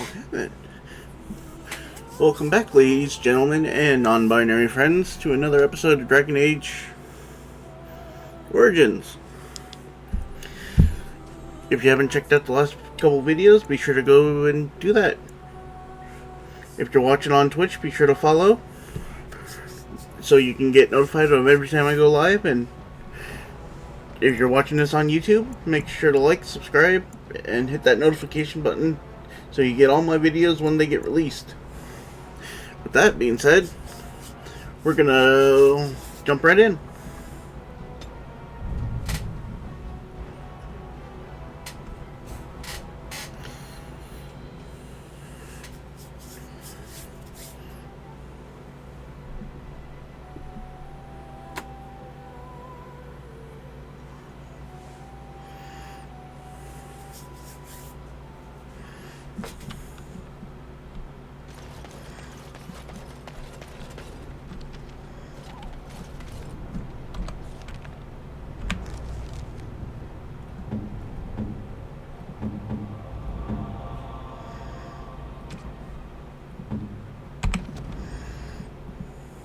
Oh, damn it. Welcome back, ladies, gentlemen, and non-binary friends, to another episode of Dragon Age Origins. If you haven't checked out the last couple videos, be sure to go and do that. If you're watching on Twitch, be sure to follow, so you can get notified of every time I go live. And if you're watching this on YouTube, make sure to like, subscribe, and hit that notification button so you get all my videos when they get released. With that being said, we're gonna jump right in.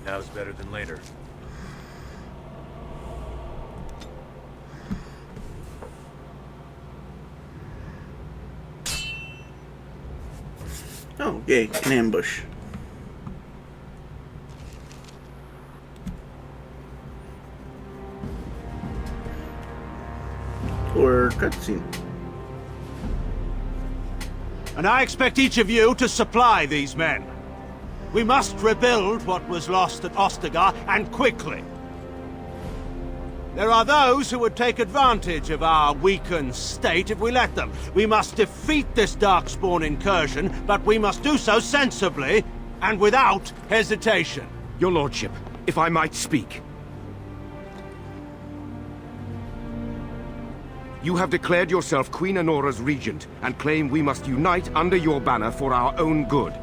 Now's better than later. Oh, yay, an ambush. Or cutscene. And I expect each of you to supply these men. We must rebuild what was lost at Ostagar, and quickly. There are those who would take advantage of our weakened state if we let them. We must defeat this Darkspawn incursion, but we must do so sensibly and without hesitation. Your Lordship, if I might speak. You have declared yourself Queen Anora's regent, and claim we must unite under your banner for our own good.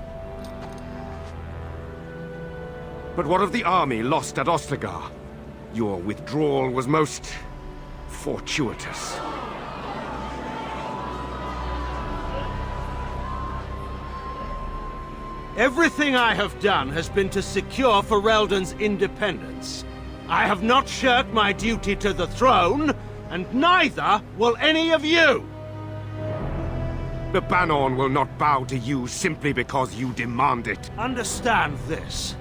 But what of the army lost at Ostagar? Your withdrawal was most fortuitous. Everything I have done has been to secure Ferelden's independence. I have not shirked my duty to the throne, and neither will any of you! The Bannorn will not bow to you simply because you demand it. Understand this.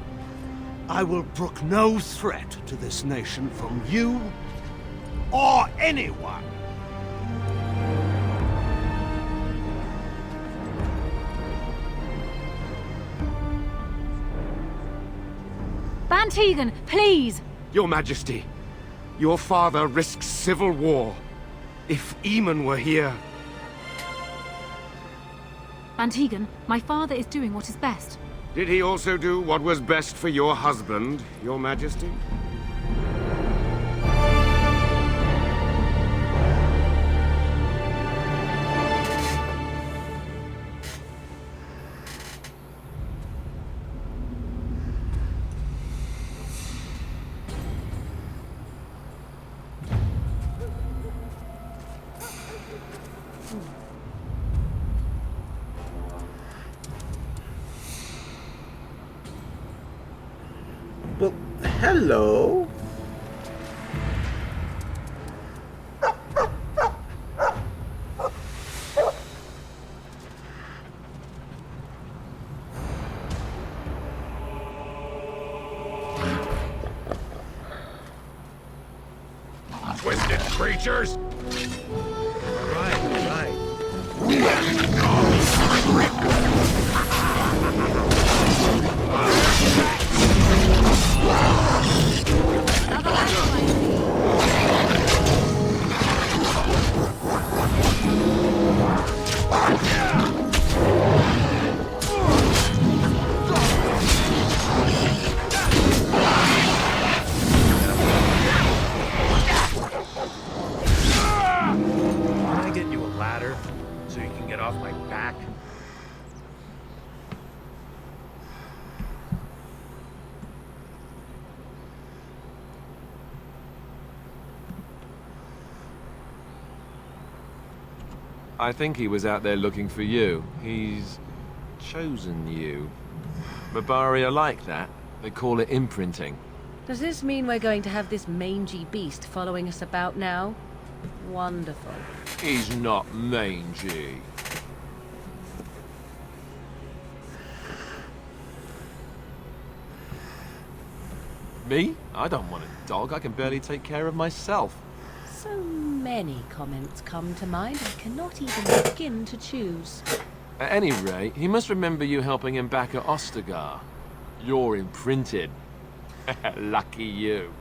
I will brook no threat to this nation from you or anyone. Bann Teagan, please! Your Majesty, your father risks civil war. If Eamon were here... Bann Teagan, my father is doing what is best. Did he also do what was best for your husband, Your Majesty? Well, hello. Twisted creatures! Right. Can I get you a ladder so you can get off my back? I think he was out there looking for you. He's Chosen you. Barbari are like that. They call it imprinting. Does this mean we're going to have this mangy beast following us about now? Wonderful. He's not mangy. Me? I don't want a dog. I can barely take care of myself. So many comments come to mind, I cannot even begin to choose. At any rate, he must remember you helping him back at Ostagar. You're imprinted. Lucky you.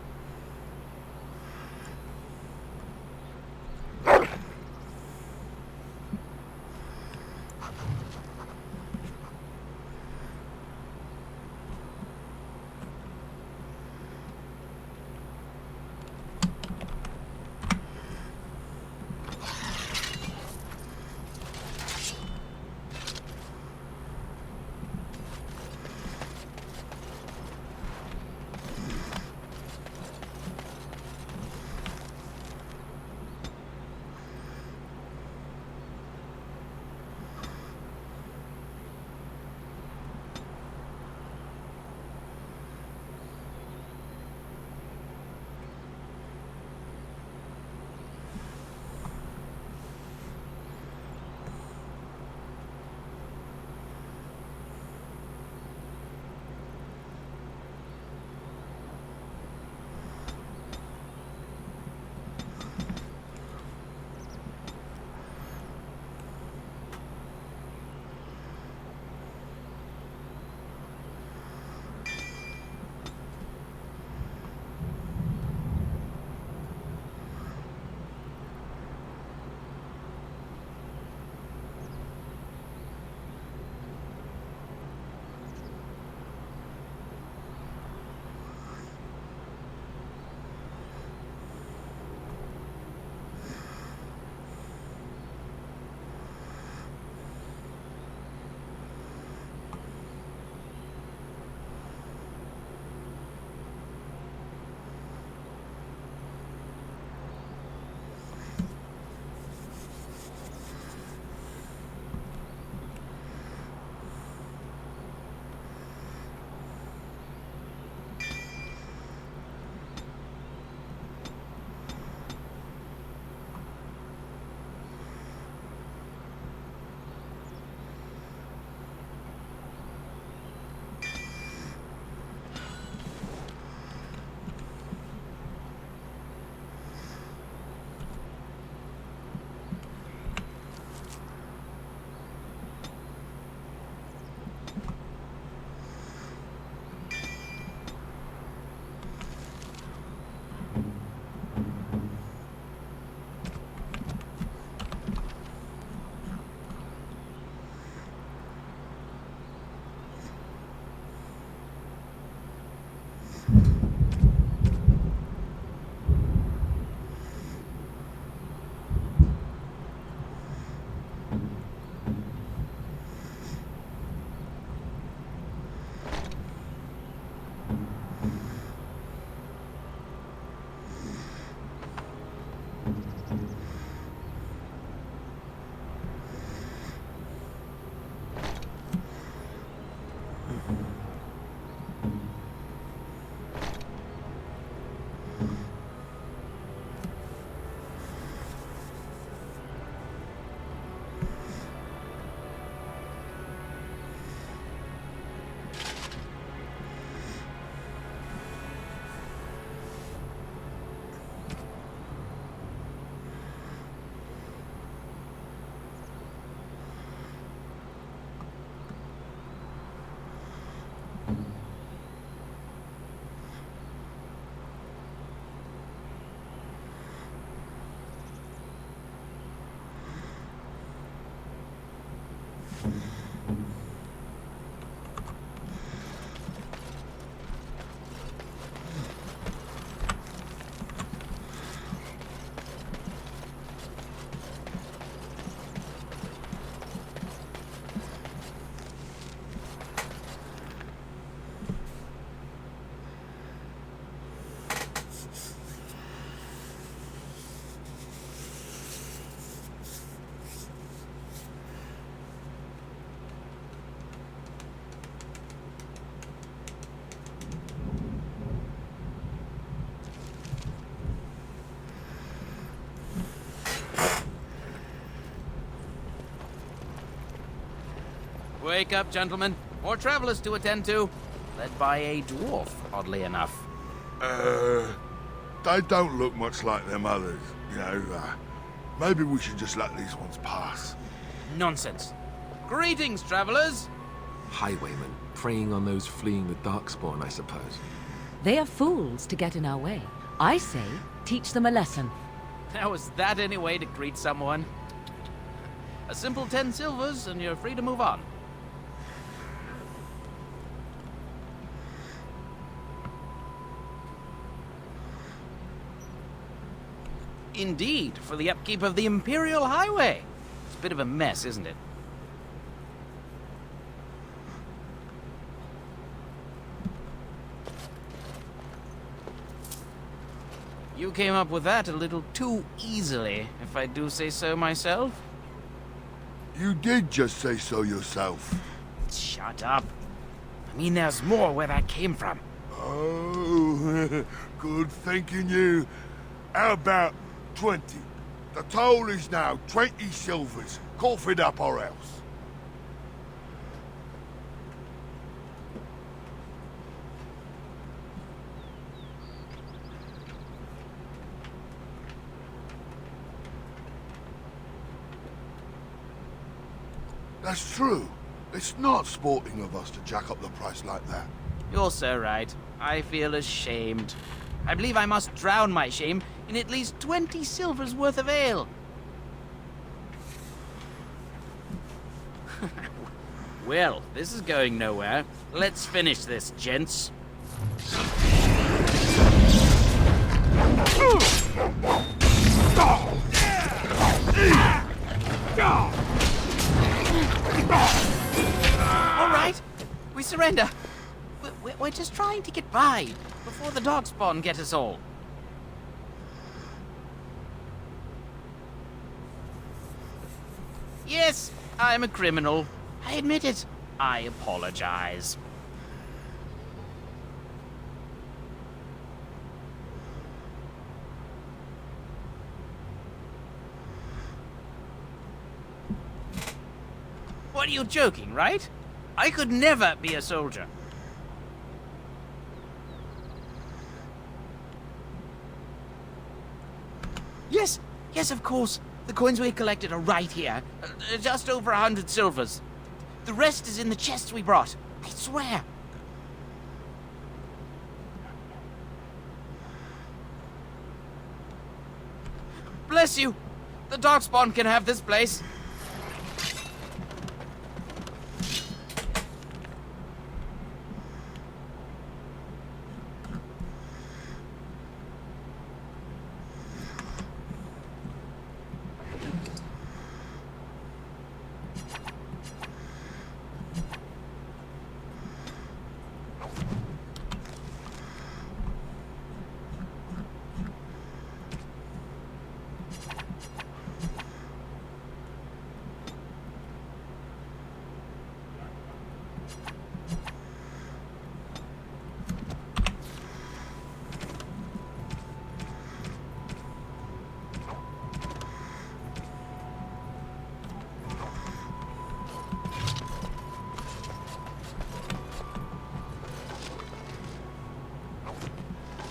Wake up, gentlemen. More travelers to attend to. Led by a dwarf, oddly enough. They don't look much like them others, you know. Maybe we should just let these ones pass. Nonsense. Greetings, travelers. Highwaymen, preying on those fleeing the Darkspawn, I suppose. They are fools to get in our way. I say, teach them a lesson. Now, is that any way to greet someone? A simple 10 silvers, and you're free to move on. Indeed, for the upkeep of the Imperial Highway. It's a bit of a mess, isn't it? You came up with that a little too easily, if I do say so myself. You did just say so yourself. Shut up. I mean, there's more where that came from. Oh, good thinking you. How about 20? The toll is now 20 silvers. Cough it up or else. That's true. It's not sporting of us to jack up the price like that. You're so right. I feel ashamed. I believe I must drown my shame in at least 20 silvers worth of ale. Well, this is going nowhere. Let's finish this, gents. All right, we surrender. We're just trying to get by before the Darkspawn get us all. Yes, I'm a criminal. I admit it. I apologize. What are you joking, right? I could never be a soldier. Yes, of course. The coins we collected are right here. Just over 100 silvers. The rest is in the chests we brought. I swear. Bless you. The Darkspawn can have this place.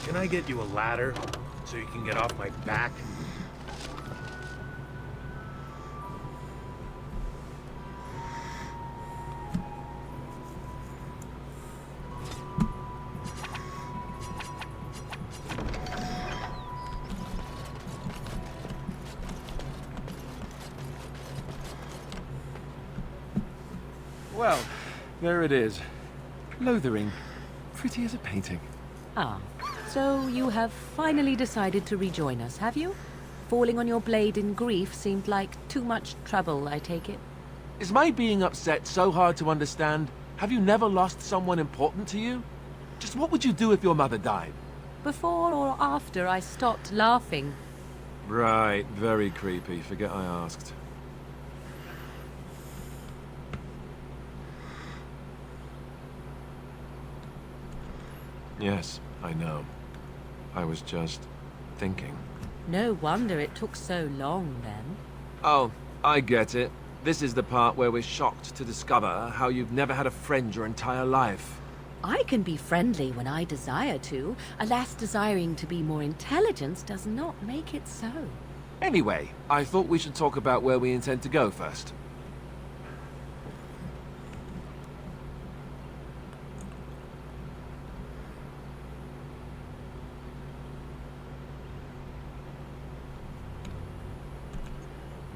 Can I get you a ladder so you can get off my back? Well, there it is. Lothering. Pretty as a painting. Ah, so you have finally decided to rejoin us, have you? Falling on your blade in grief seemed like too much trouble, I take it. Is my being upset so hard to understand? Have you never lost someone important to you? Just what would you do if your mother died? Before or after I stopped laughing? Right, very creepy. Forget I asked. Yes, I know. I was just thinking. No wonder it took so long, then. Oh, I get it. This is the part where we're shocked to discover how you've never had a friend your entire life. I can be friendly when I desire to. Alas, desiring to be more intelligent does not make it so. Anyway, I thought we should talk about where we intend to go first.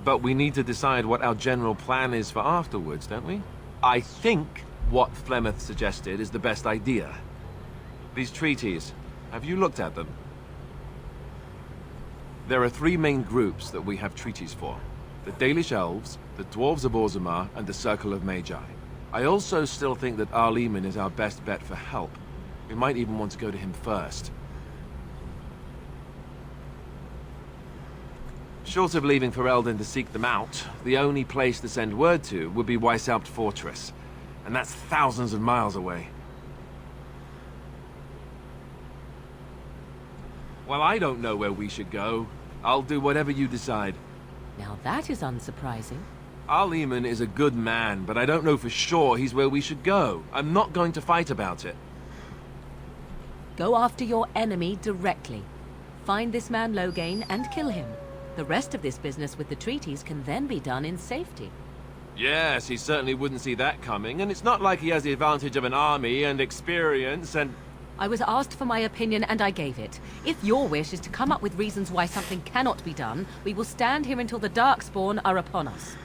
But we need to decide what our general plan is for afterwards, don't we? I think what Flemeth suggested is the best idea. These treaties, have you looked at them? There are three main groups that we have treaties for. The Dalish Elves, the Dwarves of Orzammar, and the Circle of Magi. I also still think that Arleman is our best bet for help. We might even want to go to him first. Short of leaving Ferelden to seek them out, the only place to send word to would be Weishaupt Fortress. And that's thousands of miles away. Well, I don't know where we should go. I'll do whatever you decide. Now that is unsurprising. Arleman is a good man, but I don't know for sure he's where we should go. I'm not going to fight about it. Go after your enemy directly. Find this man Loghain and kill him. The rest of this business with the treaties can then be done in safety. Yes, he certainly wouldn't see that coming, and it's not like he has the advantage of an army and experience and... I was asked for my opinion and I gave it. If your wish is to come up with reasons why something cannot be done, we will stand here until the Darkspawn are upon us.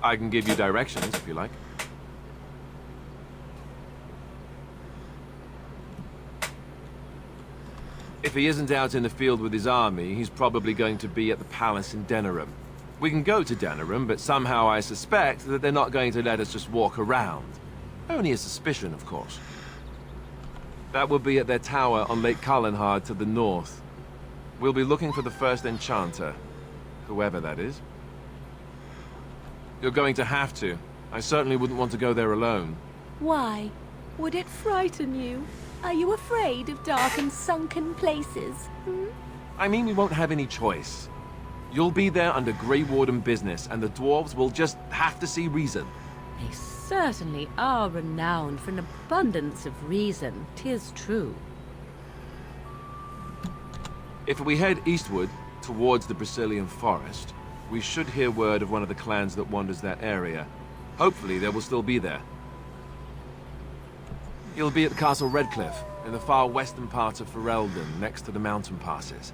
I can give you directions if you like. If he isn't out in the field with his army, he's probably going to be at the palace in Denerim. We can go to Denerim, but somehow I suspect that they're not going to let us just walk around. Only a suspicion, of course. That will be at their tower on Lake Kallenhard to the north. We'll be looking for the first enchanter, whoever that is. You're going to have to. I certainly wouldn't want to go there alone. Why? Would it frighten you? Are you afraid of dark and sunken places? I mean, we won't have any choice. You'll be there under Grey Warden business, and the dwarves will just have to see reason. They certainly are renowned for an abundance of reason, 'tis true. If we head eastward, towards the Brisilian Forest, we should hear word of one of the clans that wanders that area. Hopefully they will still be there. He'll be at Castle Redcliffe, in the far western part of Ferelden, next to the mountain passes.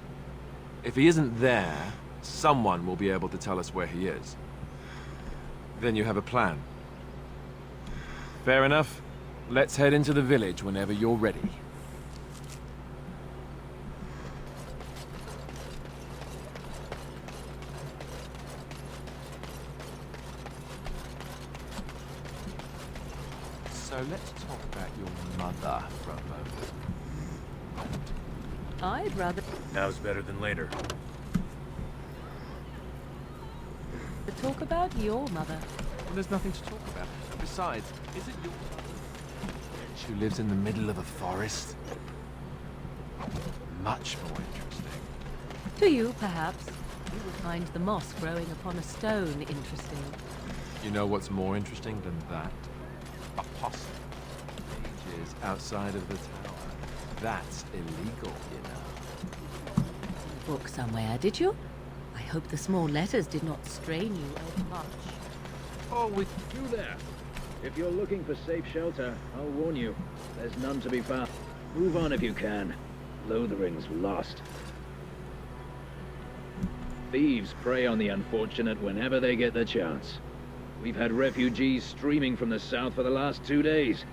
If he isn't there, someone will be able to tell us where he is. Then you have a plan. Fair enough. Let's head into the village whenever you're ready. So let's talk about your mother for a moment. I'd rather Now's better than later. talk about your mother. Well, there's nothing to talk about. Besides, is it your mother who lives in the middle of a forest? Much more interesting. To you, perhaps. You will find the moss growing upon a stone interesting. You know what's more interesting than that? A possum. Cages outside of the tower. That's illegal, you know. Book somewhere, did you? I hope the small letters did not strain you overmuch. Oh, we... You there! If you're looking for safe shelter, I'll warn you. There's none to be found. Move on if you can. Lothering's lost. Thieves prey on the unfortunate whenever they get the chance. We've had refugees streaming from the south for the last 2 days.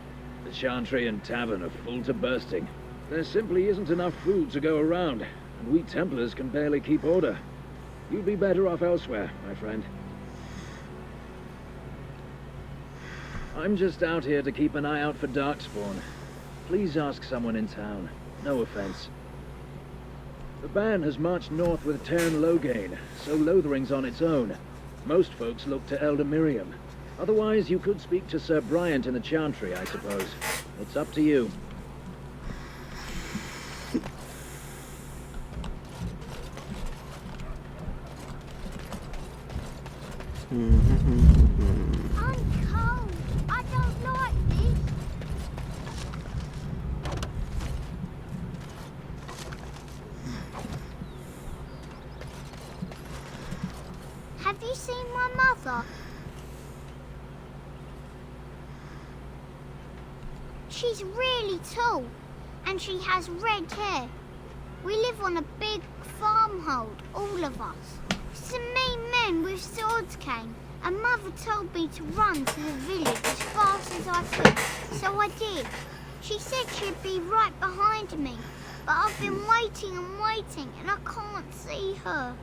The Chantry and Tavern are full to bursting. There simply isn't enough food to go around, and we Templars can barely keep order. You'd be better off elsewhere, my friend. I'm just out here to keep an eye out for Darkspawn. Please ask someone in town. No offense. The band has marched north with Teyrn Loghain, so Lothering's on its own. Most folks look to Elder Miriam. Otherwise, you could speak to Sir Bryant in the Chantry, I suppose. It's up to you. I'm cold. I don't like this. Have you seen my mother? She's really tall, and she has red hair. We live on a big farmhold, all of us. Some mean men with swords came, and Mother told me to run to the village as fast as I could, so I did. She said she'd be right behind me, but I've been waiting and waiting, and I can't see her.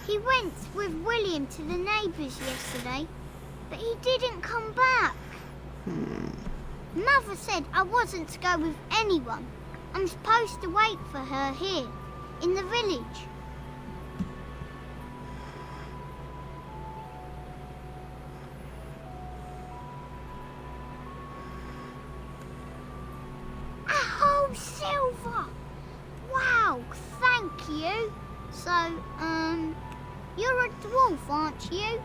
He went with William to the neighbours yesterday, but he didn't come back. Mother said I wasn't to go with anyone. I'm supposed to wait for her here, in the village. A whole silver! Wow, thank you. So, you're a dwarf, aren't you?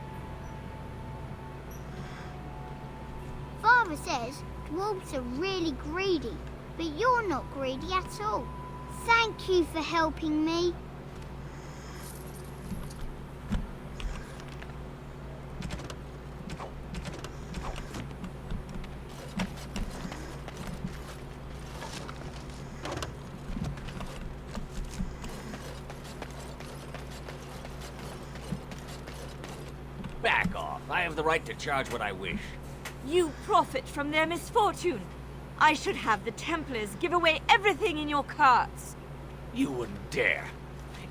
Father says dwarves are really greedy, but you're not greedy at all. Thank you for helping me. Back off. I have the right to charge what I wish. You profit from their misfortune. I should have the Templars give away everything in your carts. You wouldn't dare.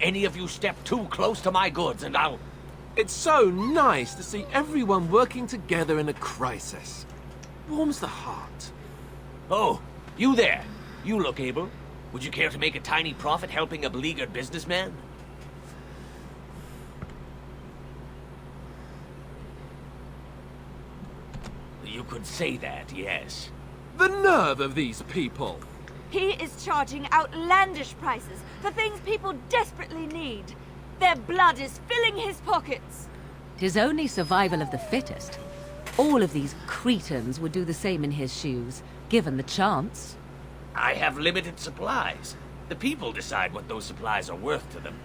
Any of you step too close to my goods and I'll... It's so nice to see everyone working together in a crisis. Warms the heart. Oh, you there. You look able. Would you care to make a tiny profit helping a beleaguered businessman? You could say that, yes. The nerve of these people! He is charging outlandish prices for things people desperately need. Their blood is filling his pockets. 'Tis only survival of the fittest. All of these cretins would do the same in his shoes, given the chance. I have limited supplies. The people decide what those supplies are worth to them.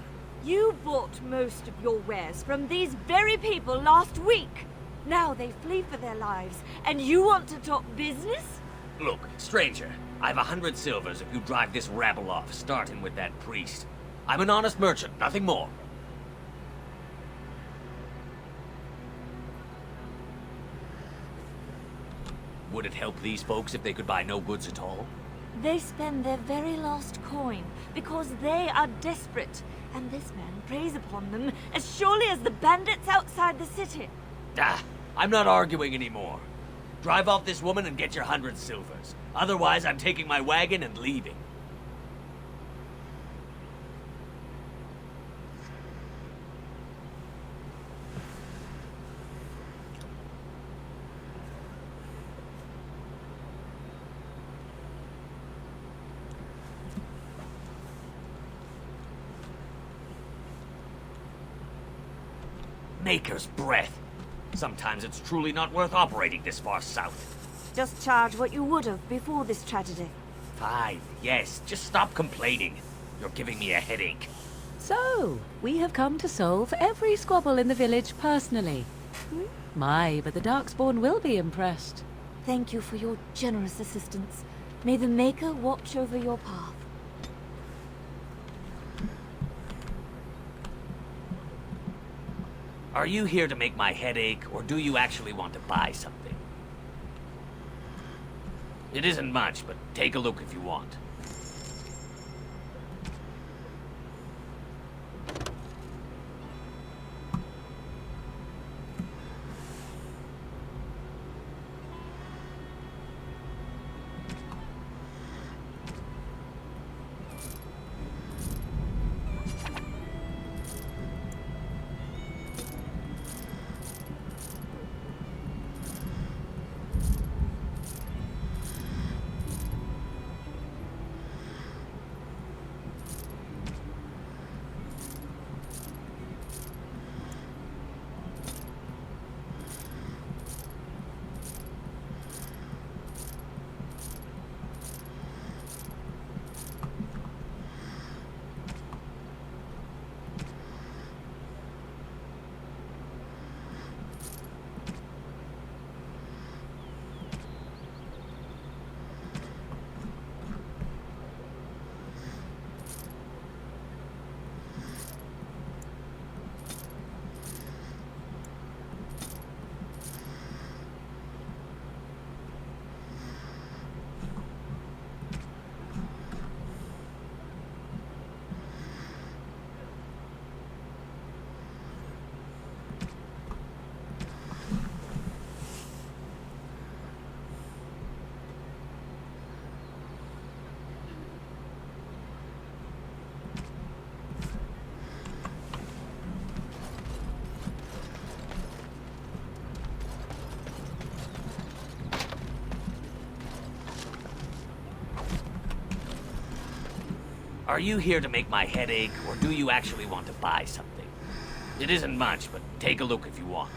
You bought most of your wares from these very people last week. Now they flee for their lives, and you want to talk business? Look, stranger, I've 100 silvers if you drive this rabble off, starting with that priest. I'm an honest merchant, nothing more. Would it help these folks if they could buy no goods at all? They spend their very last coin because they are desperate, and this man preys upon them as surely as the bandits outside the city. Ah, I'm not arguing anymore. Drive off this woman and get your 100 silvers. Otherwise, I'm taking my wagon and leaving. Maker's breath. Sometimes it's truly not worth operating this far south. Just charge what you would have before this tragedy. Fine, yes, just stop complaining. You're giving me a headache. So, we have come to solve every squabble in the village personally. My, but the Darkspawn will be impressed. Thank you for your generous assistance. May the Maker watch over your path. Are you here to make my head ache, or do you actually want to buy something? It isn't much, but take a look if you want. Are you here to make my head ache, or do you actually want to buy something? It isn't much, but take a look if you want.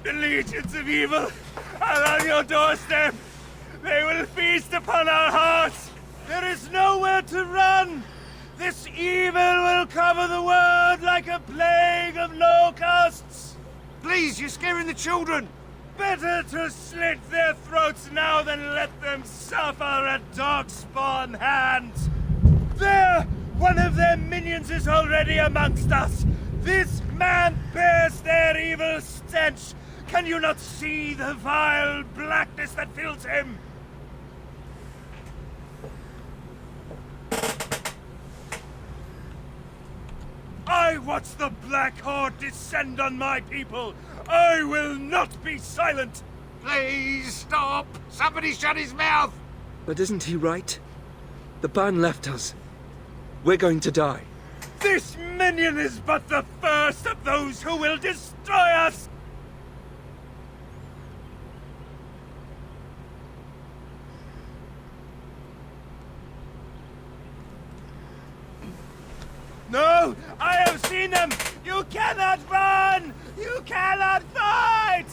The legions of evil are on your doorstep. They will feast upon our hearts. There is nowhere to run. This evil will cover the world like a plague of locusts. Please, you're scaring the children. Better to slit their throats now than let them suffer at Darkspawn hands. There! One of their minions is already amongst us. This man bears their evil stench. Can you not see the vile blackness that fills him? I watch the Black Horde descend on my people. I will not be silent. Please stop! Somebody shut his mouth! But isn't he right? The Ban left us. We're going to die. This minion is but the first of those who will destroy us! No! I have seen them! You cannot run! You cannot fight!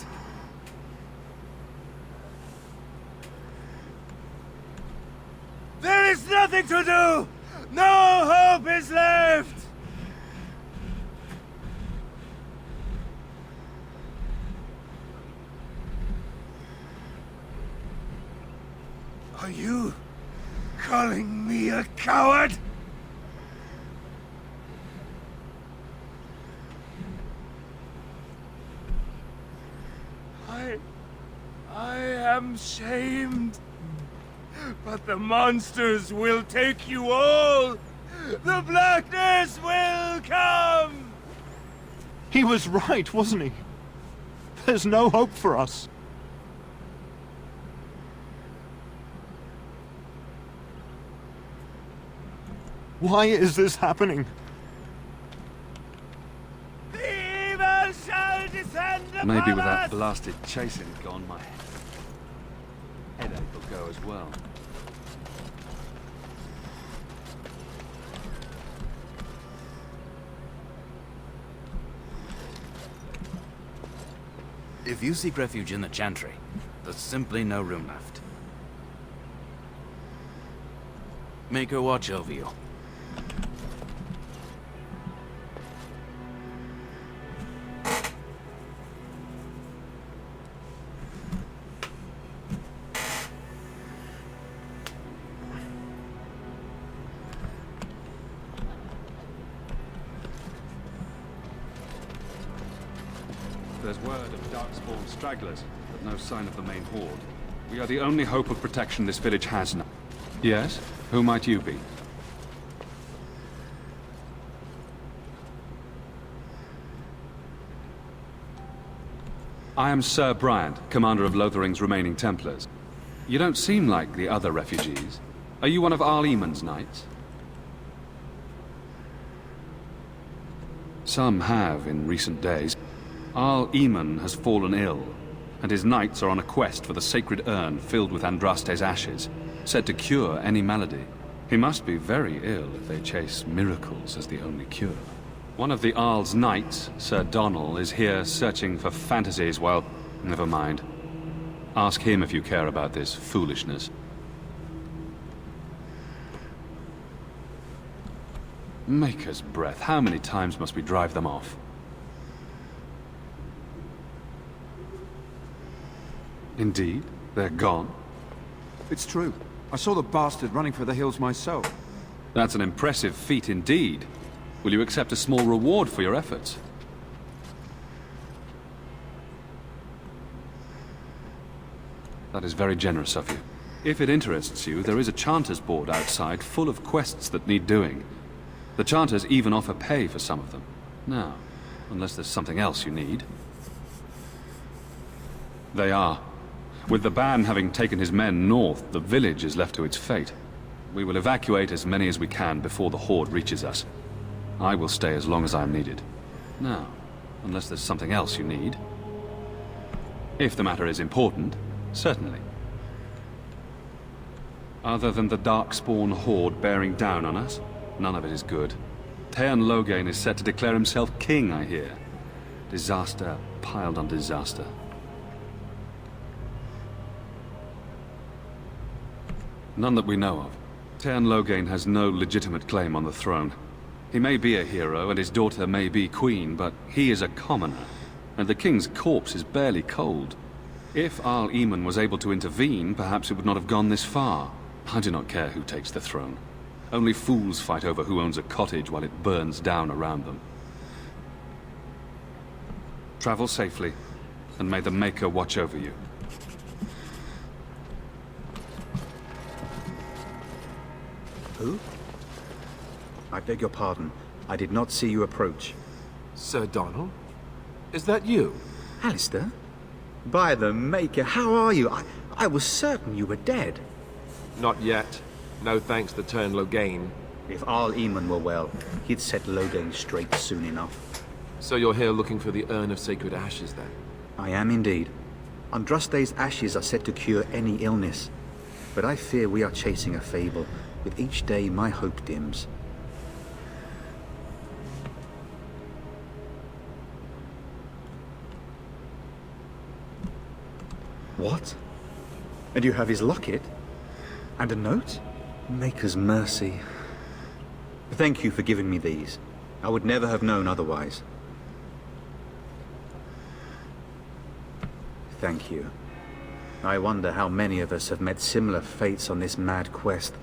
There is nothing to do! No hope is left! Are you calling me a coward? I am shamed. But the monsters will take you all. The blackness will come. He was right, wasn't he? There's no hope for us. Why is this happening? The evil shall descend upon Maybe with that us. blasted chasing gone, my headache will go as well. If you seek refuge in the Chantry, there's simply no room left. Make her watch over you. There's word of Darkspawn stragglers, but no sign of the main horde. We are the only hope of protection this village has now. Yes? Who might you be? I am Sir Bryant, commander of Lothering's remaining Templars. You don't seem like the other refugees. Are you one of Arl Eamon's knights? Some have in recent days. Arl Eamon has fallen ill, and his knights are on a quest for the sacred urn filled with Andraste's ashes, said to cure any malady. He must be very ill if they chase miracles as the only cure. One of the Arl's knights, Sir Donnell, is here searching for fantasies. Well, never mind. Ask him if you care about this foolishness. Maker's breath, how many times must we drive them off? Indeed? They're gone? It's true. I saw the bastard running for the hills myself. That's an impressive feat indeed. Will you accept a small reward for your efforts? That is very generous of you. If it interests you, there is a Chanters board outside full of quests that need doing. The Chanters even offer pay for some of them. Now, unless there's something else you need. They are. With the Ban having taken his men north, the village is left to its fate. We will evacuate as many as we can before the Horde reaches us. I will stay as long as I am needed. Now, unless there's something else you need. If the matter is important, certainly. Other than the Darkspawn Horde bearing down on us, none of it is good. Teyrn Loghain is set to declare himself king, I hear. Disaster piled on disaster. None that we know of. Teyrn Loghain has no legitimate claim on the throne. He may be a hero, and his daughter may be queen, but he is a commoner, and the king's corpse is barely cold. If Arl Eamon was able to intervene, perhaps it would not have gone this far. I do not care who takes the throne. Only fools fight over who owns a cottage while it burns down around them. Travel safely, and may the Maker watch over you. Who? I beg your pardon. I did not see you approach. Sir Donald? Is that you? Alistair? By the Maker, how are you? I was certain you were dead. Not yet. No thanks to Teyrn Loghain. If Arl Eamon were well, he'd set Loghain straight soon enough. So you're here looking for the Urn of Sacred Ashes, then? I am indeed. Andraste's ashes are said to cure any illness. But I fear we are chasing a fable. With each day, my hope dims. What? And you have his locket? And a note? Maker's mercy. Thank you for giving me these. I would never have known otherwise. Thank you. I wonder how many of us have met similar fates on this mad quest.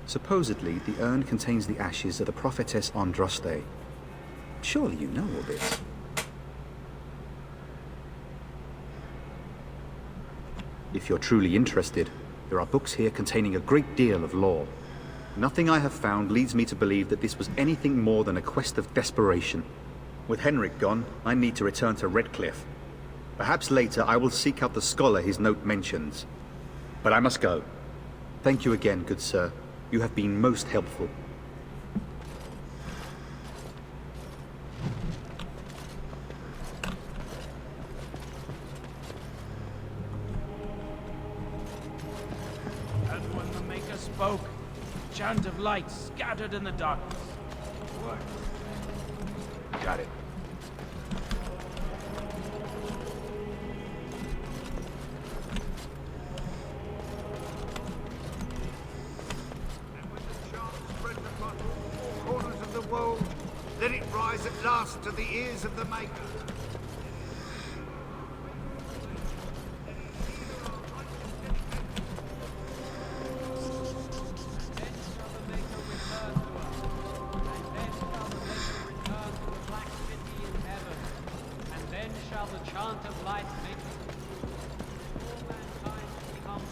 Supposedly, the urn contains the ashes of the prophetess Andraste. Surely you know all this. If you're truly interested, there are books here containing a great deal of lore. Nothing I have found leads me to believe that this was anything more than a quest of desperation. With Henrik gone, I need to return to Redcliffe. Perhaps later I will seek out the scholar his note mentions. But I must go. Thank you again, good sir. You have been most helpful. And when the Maker spoke, a chant of light scattered in the darkness. What? Got it. Let it rise at last to the ears of the Maker. And then shall the chant of light make all mankind become.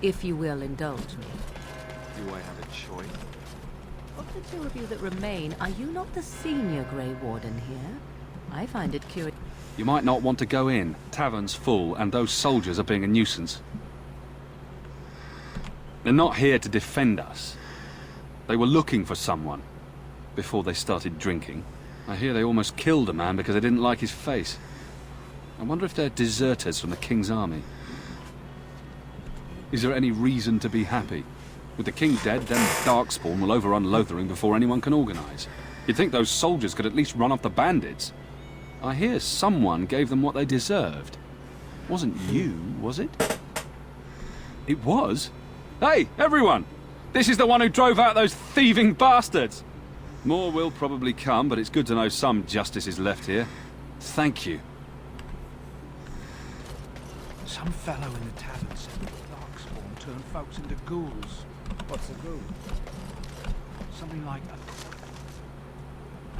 If you will indulge me. Do I have a choice? Of the two of you that remain, are you not the senior Grey Warden here? I find it curious. You might not want to go in. Tavern's full, and those soldiers are being a nuisance. They're not here to defend us. They were looking for someone before they started drinking. I hear they almost killed a man because they didn't like his face. I wonder if they're deserters from the King's army. Is there any reason to be happy? With the king dead, then Darkspawn will overrun Lothering before anyone can organize. You'd think those soldiers could at least run off the bandits. I hear someone gave them what they deserved. Wasn't you, was it? It was? Hey, everyone! This is the one who drove out those thieving bastards! More will probably come, but it's good to know some justice is left here. Thank you. Some fellow in the tavern said that Darkspawn turned folks into ghouls. What's a ghoul? Something like an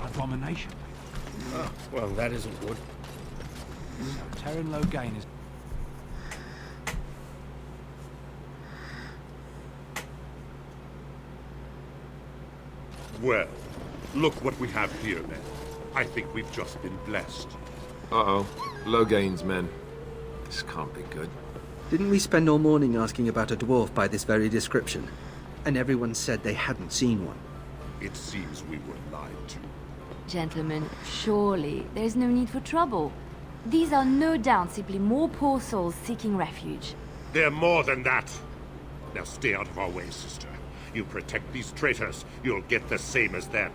abomination. Oh, well, that isn't good. So Terran Loghain is... Well, look what we have here, men. I think we've just been blessed. Uh-oh. Loghain's men. This can't be good. Didn't we spend all morning asking about a dwarf by this very description? And everyone said they hadn't seen one. It seems we were lied to. Gentlemen, surely there's no need for trouble. These are no doubt simply more poor souls seeking refuge. They're more than that. Now stay out of our way, sister. You protect these traitors, you'll get the same as them.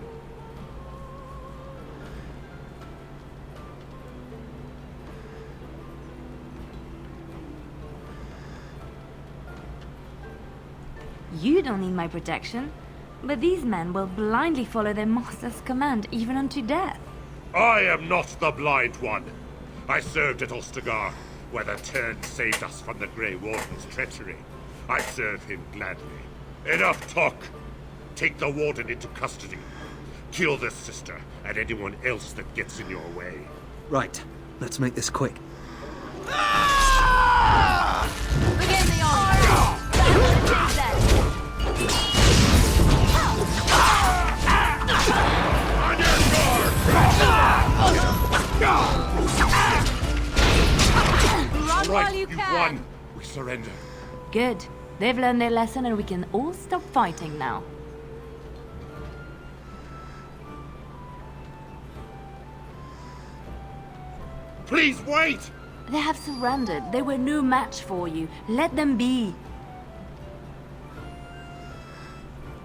You don't need my protection, but these men will blindly follow their master's command even unto death. I am not the blind one. I served at Ostagar, where the Turn saved us from the Grey Warden's treachery. I serve him gladly. Enough talk! Take the Warden into custody. Kill this sister and anyone else that gets in your way. Right. Let's make this quick. Begin the arm! Run while you can! Won! We surrender. Good. They've learned their lesson and we can all stop fighting now. Please wait! They have surrendered. They were no match for you. Let them be.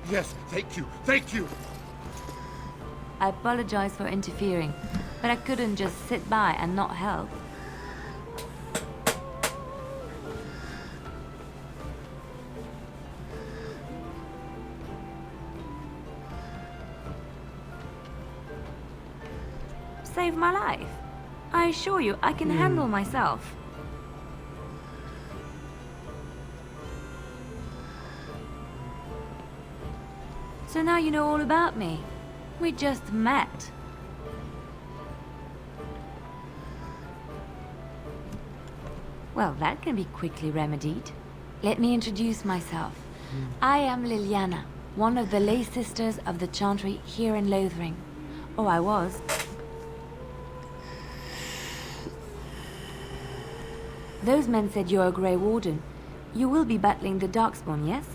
Yes, thank you, thank you! I apologize for interfering, but I couldn't just sit by and not help. Save my life. I assure you, I can handle myself. So now you know all about me. We just met. Well, that can be quickly remedied. Let me introduce myself. I am Liliana, one of the lay sisters of the Chantry here in Lothering. Oh, I was. Those men said you're a Grey Warden. You will be battling the Darkspawn, yes?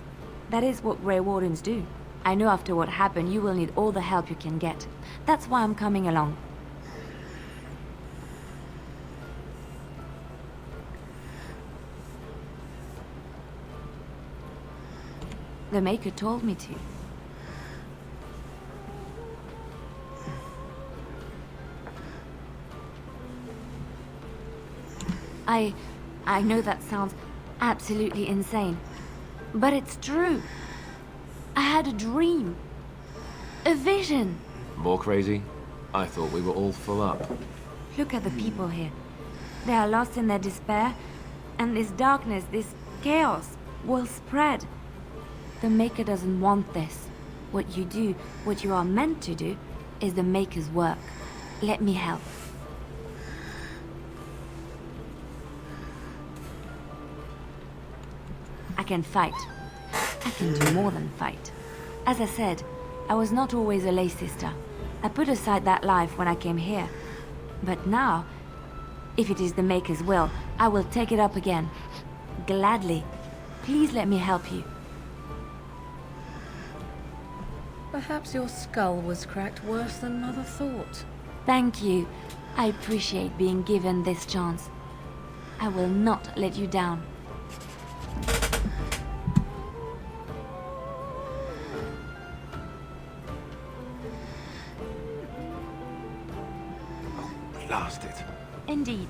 That is what Grey Wardens do. I know after what happened, you will need all the help you can get. That's why I'm coming along. The Maker told me to. I know that sounds absolutely insane, but it's true. I had a dream. A vision. More crazy? I thought we were all full up. Look at the people here. They are lost in their despair, and this darkness, this chaos, will spread. The Maker doesn't want this. What you do, what you are meant to do, is the Maker's work. Let me help. I can fight. I can do more than fight. As I said, I was not always a lay sister. I put aside that life when I came here. But now, if it is the Maker's will, I will take it up again. Gladly. Please let me help you. Perhaps your skull was cracked worse than Mother thought. Thank you. I appreciate being given this chance. I will not let you down. indeed.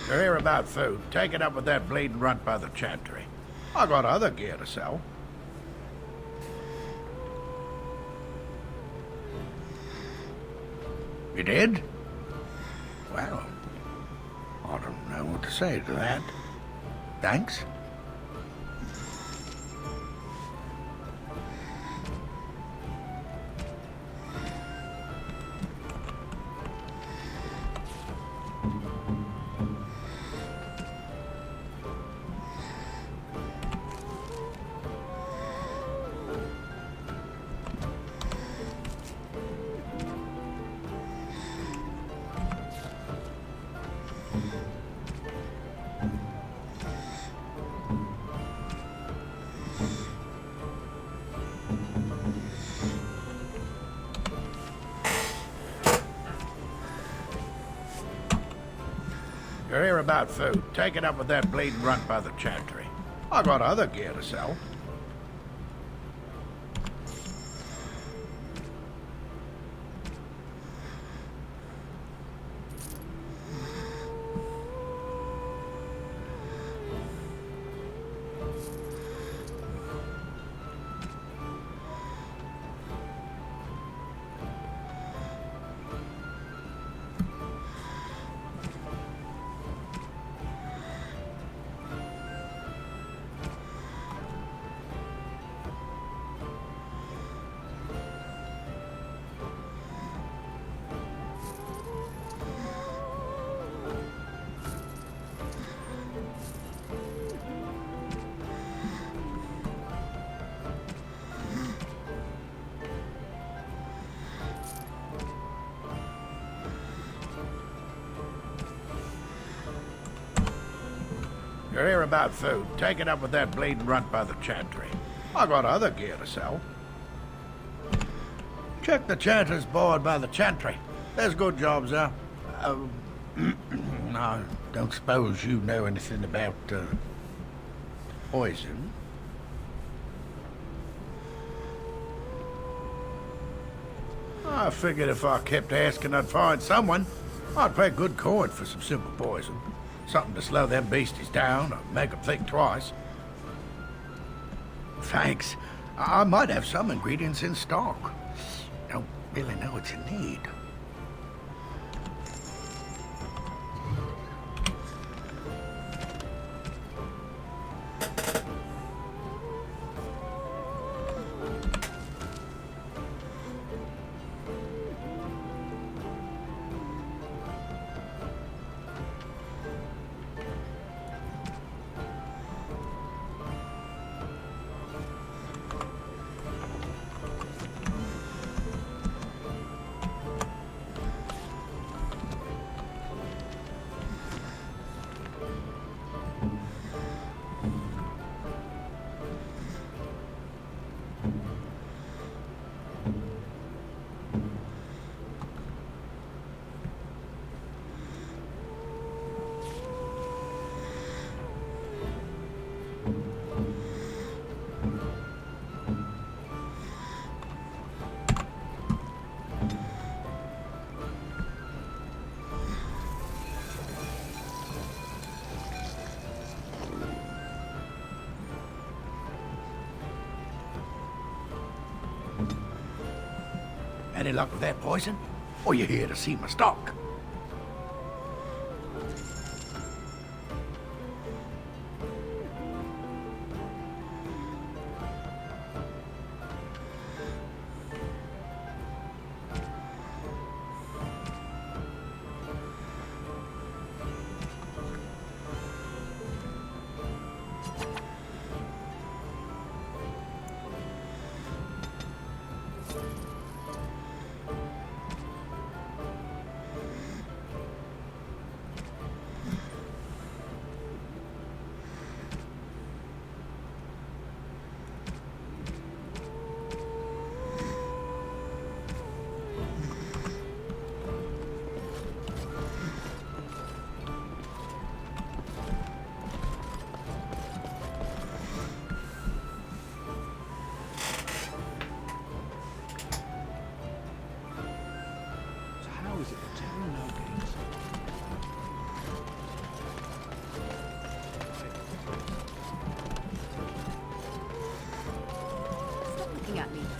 You're here about food. Take it up with that bleeding runt by the chantry. I got other gear to sell. You did? Well, I don't know what to say to that. Thanks. You're here about food. Take it up with that bleeding runt by the chantry. I got other gear to sell. You're here about food. Take it up with that bleeding runt by the chantry. I got other gear to sell. Check the chanter's board by the chantry. There's good jobs there. I don't suppose you know anything about, poison? I figured if I kept asking, I'd find someone. I'd pay good coin for some simple poison. Something to slow them beasties down or make them think twice. Thanks. I might have some ingredients in stock. Don't really know what you need. Any luck with that poison? Or you here to see my stock?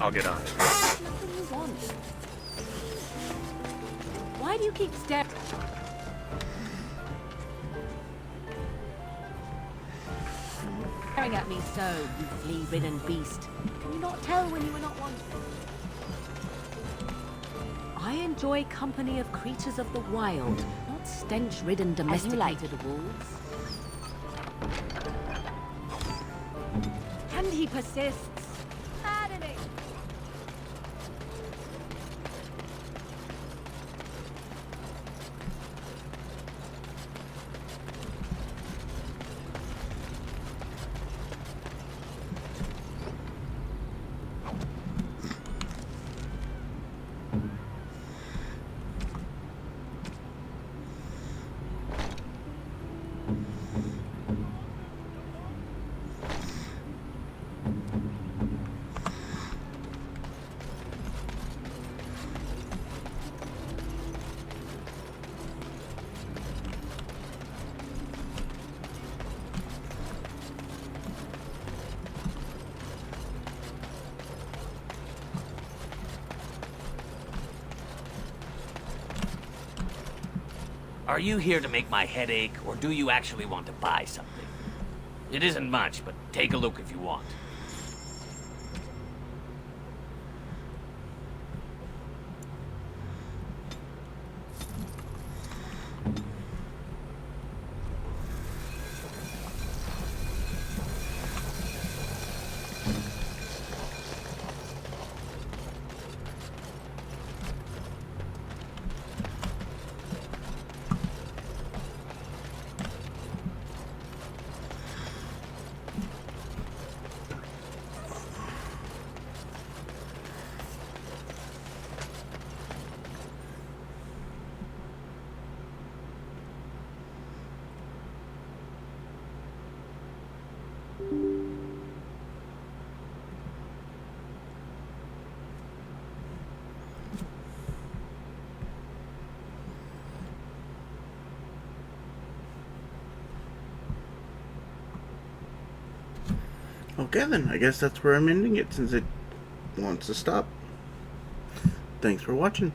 I'll get on it. Nothing you want. Why do you keep staring at me so, you flea-ridden beast? Can you not tell when you are not wanted? I enjoy company of creatures of the wild, not stench-ridden domesticated wolves. And he persists. Maddening. Are you here to make my head ache, or do you actually want to buy something? It isn't much, but take a look if you want. Okay then, I guess that's where I'm ending it since it wants to stop. Thanks for watching.